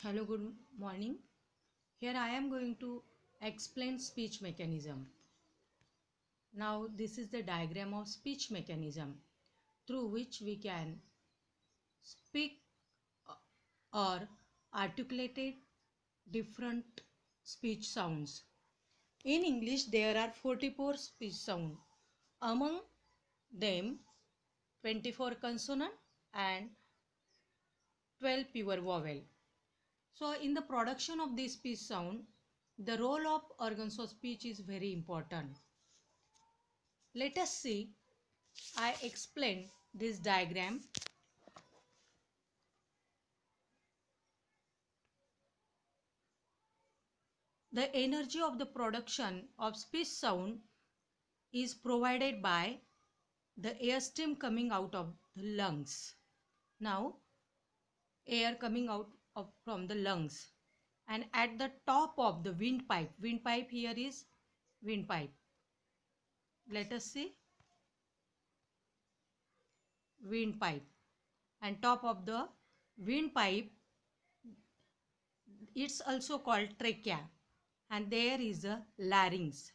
Hello, good morning. Here I am going to explain speech mechanism. Now this is the diagram of speech mechanism through which we can speak or articulate different speech sounds. In English there are 44 speech sounds. Among them 24 consonant and 12 pure vowel. So in the production of this speech sound, the role of organs of speech is very important. Let us see, I explained this diagram. The energy of the production of speech sound is provided by the air stream coming out of the lungs. Now, air coming out from the lungs, and at the top of the windpipe here is windpipe. Let us see, windpipe, and top of the windpipe, it's also called trachea, and there is a larynx,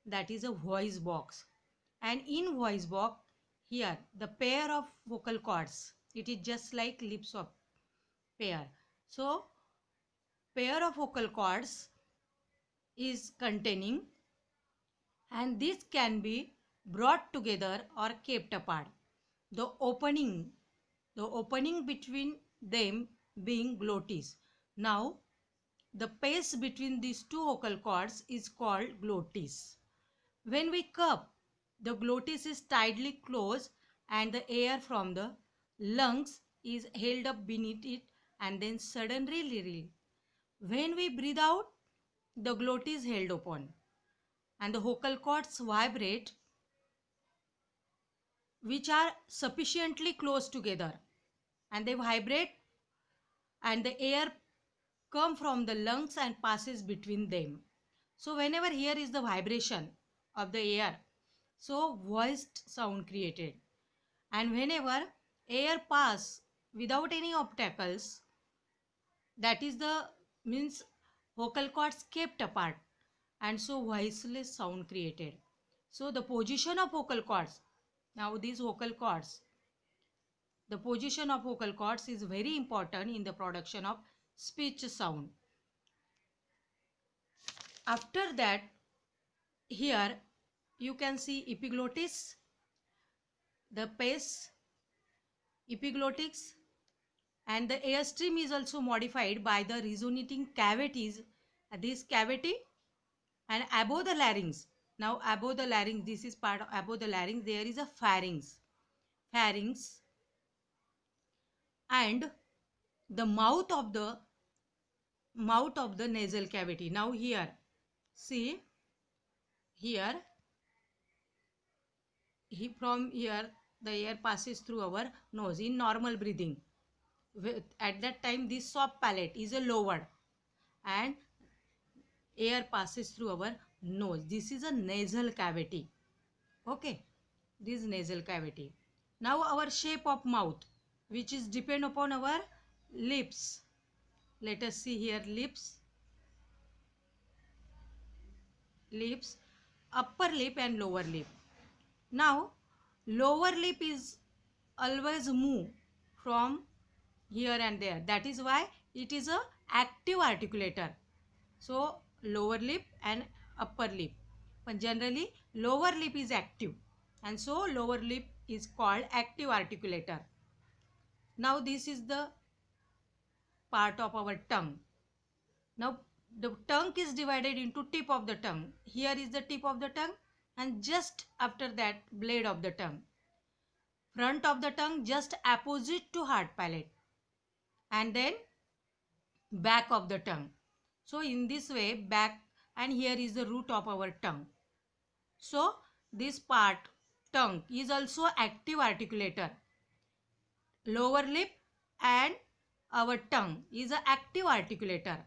that is a voice box, and in voice box here the pair of vocal cords, it is just like lips of pair. So pair of vocal cords is containing, and this can be brought together or kept apart, the opening between them being glottis. Now the space between these two vocal cords is called glottis. When we cup, the glottis is tightly closed and the air from the lungs is held up beneath it and then suddenly released. When we breathe out, the glottis is held open and the vocal cords vibrate, which are sufficiently close together, and they vibrate and the air come from the lungs and passes between them. So whenever here is the vibration of the air, so voiced sound created, and whenever air pass without any obstacles, that is the means vocal cords kept apart, and so voiceless sound created. So the position of vocal cords, now these vocal cords, the position of vocal cords is very important in the production of speech sound. After that, here you can see epiglottis, the pes, epiglottics, and the airstream is also modified by the resonating cavities. This cavity and above the larynx. Now above the larynx, this is part of above the larynx, there is a pharynx, and the mouth of the nasal cavity. Now here, see here, from here the air passes through our nose in normal breathing. At that time this soft palate is a lowered and air passes through our nose. This is a nasal cavity. Okay, this nasal cavity. Now our shape of mouth, which is depend upon our lips. Let us see here, lips, upper lip and lower lip. Now lower lip is always move from here and there. That is why it is a active articulator. So lower lip and upper lip. But generally lower lip is active, and so lower lip is called active articulator. Now this is the part of our tongue. Now the tongue is divided into tip of the tongue. Here is the tip of the tongue, and just after that blade of the tongue. Front of the tongue just opposite to hard palate, and then back of the tongue. So in this way back, and here is the root of our tongue. So this part tongue is also active articulator. Lower lip and our tongue is an active articulator.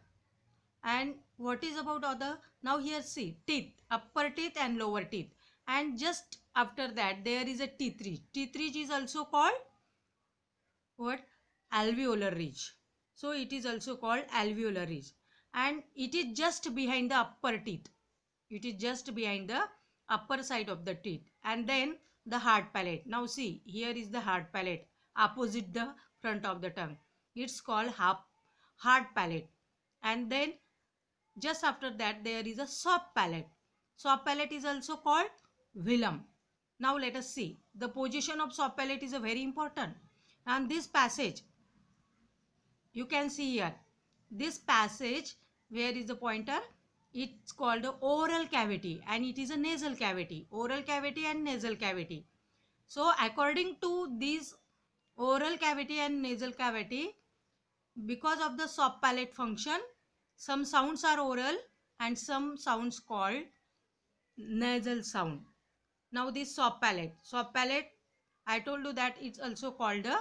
And what is about other? Now here see teeth, upper teeth and lower teeth, and just after that there is a teeth ridge. Teeth ridge is also called what? Alveolar ridge. So it is also called alveolar ridge, and it is just behind the upper teeth. It is just behind the upper side of the teeth. And then the hard palate. Now see, here is the hard palate opposite the front of the tongue. It's called hard palate. And then just after that there is a soft palate. Soft palate is also called velum. Now let us see. The position of soft palate is a very important. And this passage, you can see here, this passage, where is the pointer? It's called the oral cavity, and it is a nasal cavity. Oral cavity and nasal cavity. So according to this oral cavity and nasal cavity, because of the soft palate function, some sounds are oral and some sounds called nasal sound. Now this soft palate, I told you that it's also called a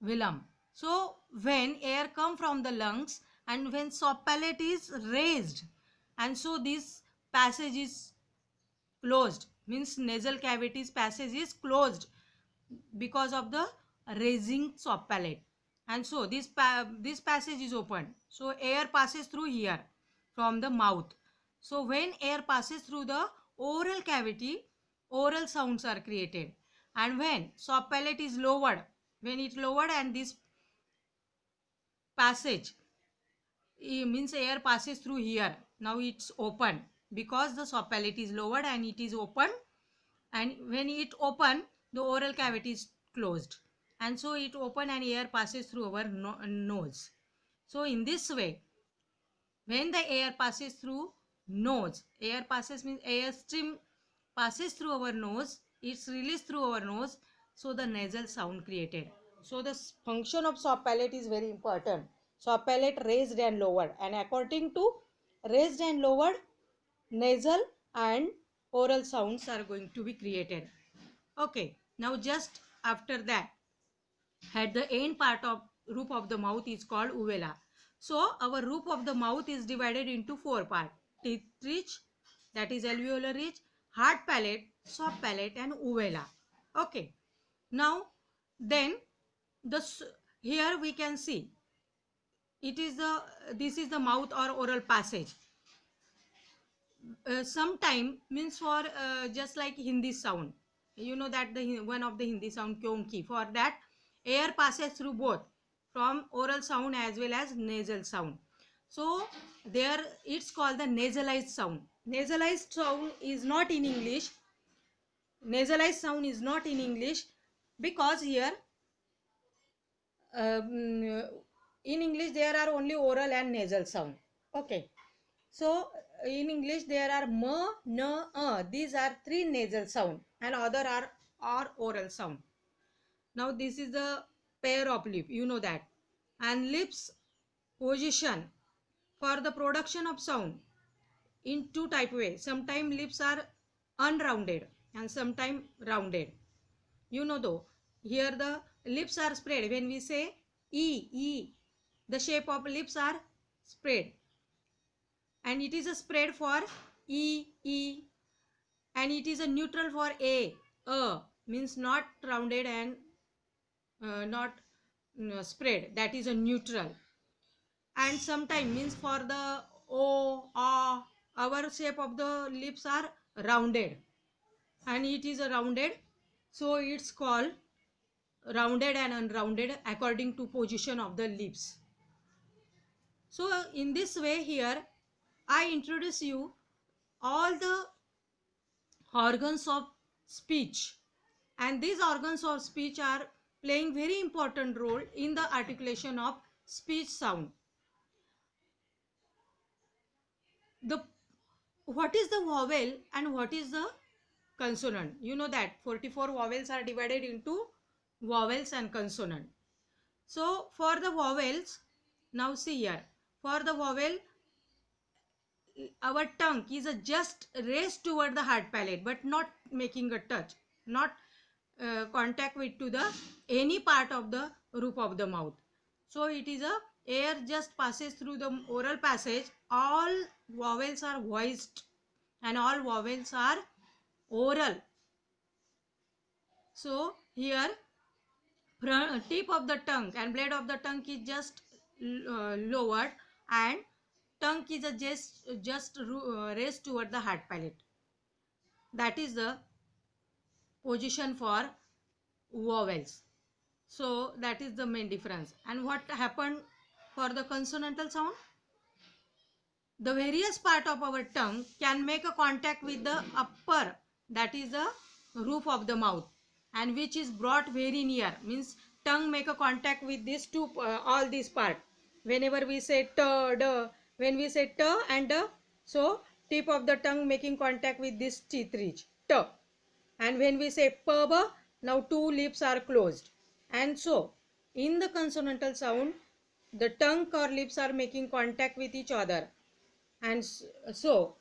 velum. So when air come from the lungs and when soft palate is raised, and so this passage is closed, means nasal cavities passage is closed because of the raising soft palate, and so this passage is open, so air passes through here from the mouth. So when air passes through the oral cavity, oral sounds are created. And when soft palate is lowered, when it lowered and this passage, means air passes through here, now it's open because the soft palate is lowered and it is open. And when it open, the oral cavity is closed, and so it open and air passes through our nose. So in this way, when the air passes through nose, air passes means air stream passes through our nose, it's released through our nose, so the nasal sound created. So the function of soft palate is very important. Soft palate raised and lowered, and according to raised and lowered, nasal and oral sounds are going to be created. Okay, now just after that, at the end part of roof of the mouth is called uvula. So our roof of the mouth is divided into four parts: teeth ridge, that is alveolar ridge, hard palate, soft palate, and uvula. Okay, now then the here we can see it is the this is the mouth or oral passage. Sometime means for just like Hindi sound, you know that the one of the Hindi sound kyonki, for that air passes through both from oral sound as well as nasal sound. So there it's called the nasalized sound. Nasalized sound is not in English. Nasalized sound is not in English because here in English there are only oral and nasal sound. Okay. So in English there are m, n, these are three nasal sound and other are oral sound. Now this is the pair of lip, you know that. And lips position for the production of sound in two type way. Sometimes lips are unrounded and sometimes rounded. You know though, here the lips are spread. When we say E, the shape of lips are spread, and it is a spread for E, and it is a neutral for A means not rounded and not spread, that is a neutral. And sometime means for the O, our shape of the lips are rounded and it is a rounded, so it's called rounded and unrounded according to position of the lips. So in this way here I introduce you all the organs of speech, and these organs of speech are playing very important role in the articulation of speech sound. The what is the vowel and what is the consonant? You know that 44 vowels are divided into vowels and consonant. So for the vowels, now see here, for the vowel our tongue is a just raised toward the hard palate but not making a touch, not contact with to the any part of the roof of the mouth. So it is a air just passes through the oral passage, all vowels are voiced and all vowels are oral. So here tip of the tongue and blade of the tongue is just lowered, and tongue is a just raised toward the hard palate. That is the position for vowels. So that is the main difference. And what happened for the consonantal sound? The various part of our tongue can make a contact with the upper, that is the roof of the mouth, and which is brought very near, means tongue make a contact with these two all these part. Whenever we say t, d, when we say t and d, so tip of the tongue making contact with this teeth ridge t. And when we say p, b, now two lips are closed. And so in the consonantal sound, the tongue or lips are making contact with each other, and so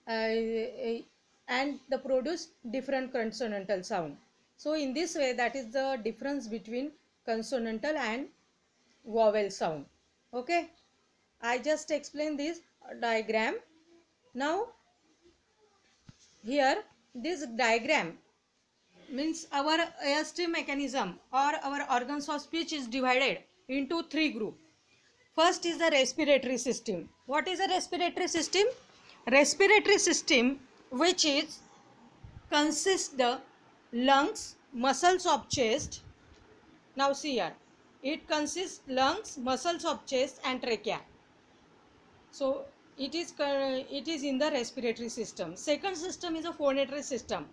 and the produce different consonantal sound. So in this way, that is the difference between consonantal and vowel sound. Okay, I just explained this diagram. Now here, this diagram means our AST mechanism or our organs of speech is divided into three groups. First is the respiratory system. What is a respiratory system? Respiratory system, which is consists the lungs, muscles of chest. Now see here, it consists lungs, muscles of chest and trachea. So it is in the respiratory system. Second system is a phonatory system.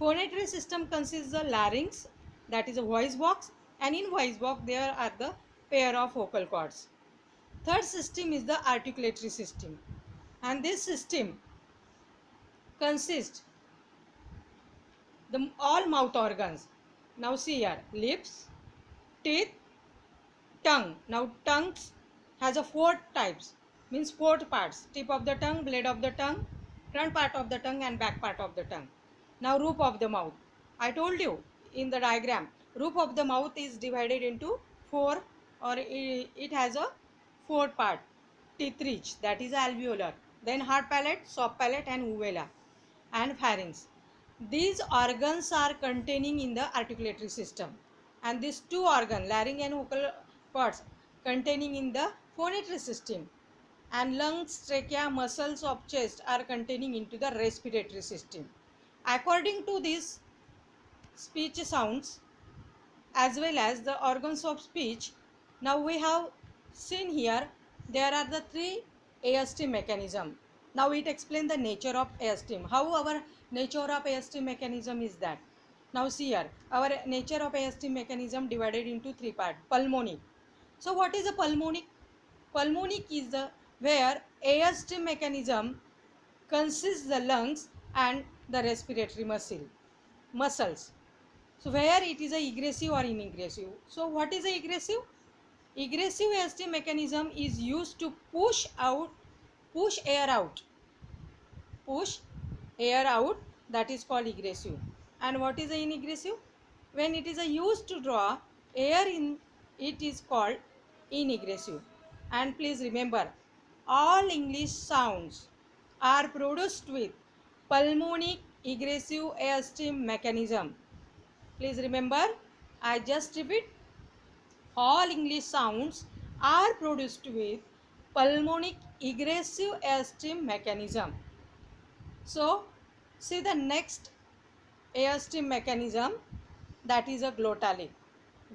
Phonatory system consists the larynx, that is a voice box, and in voice box there are the pair of vocal cords. Third system is the articulatory system, and this system consists the all mouth organs. Now see here, lips, teeth, tongue. Now tongues has a four types, means four parts: tip of the tongue, blade of the tongue, front part of the tongue and back part of the tongue. Now roof of the mouth. I told you in the diagram, roof of the mouth is divided into four, or it has a four part: teeth ridge, that is alveolar, then hard palate, soft palate and uvula, and pharynx. These organs are containing in the articulatory system, and these two organs, larynx and vocal cords, containing in the phonatory system, and lungs, trachea, muscles of chest are containing into the respiratory system. According to these speech sounds as well as the organs of speech, now we have seen here there are the three AST mechanism. Now it explains the nature of AST. How our nature of AST mechanism is that. Now see here, our nature of AST mechanism divided into three parts. Pulmonic. So what is a pulmonic? Pulmonic is the where AST mechanism consists the lungs and the respiratory muscles. So where it is a egressive or ingressive. So what is a egressive? Egressive AST mechanism is used to push air out, that is called egressive. And what is a ingressive? When it is a used to draw air in, it is called ingressive. And please remember, all English sounds are produced with pulmonic egressive AST mechanism. Please remember, I just repeat, all English sounds are produced with pulmonic egressive AST mechanism. So see the next AST mechanism, that is a glottalic.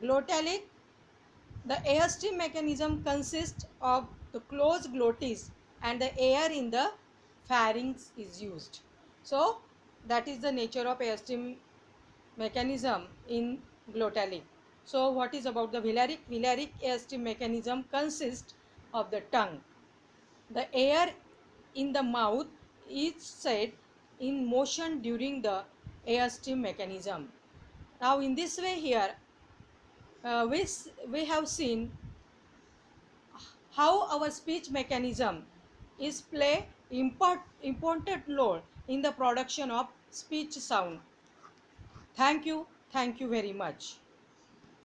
Glottalic, the AST mechanism consists of the closed glottis and the air in the pharynx is used. So that is the nature of AST mechanism in glottalic. So what is about the velaric? Velaric AST mechanism consists of the tongue. The air in the mouth is set in motion during the AST mechanism. Now in this way here, we have seen how our speech mechanism is play important role in the production of speech sound. Thank you very much.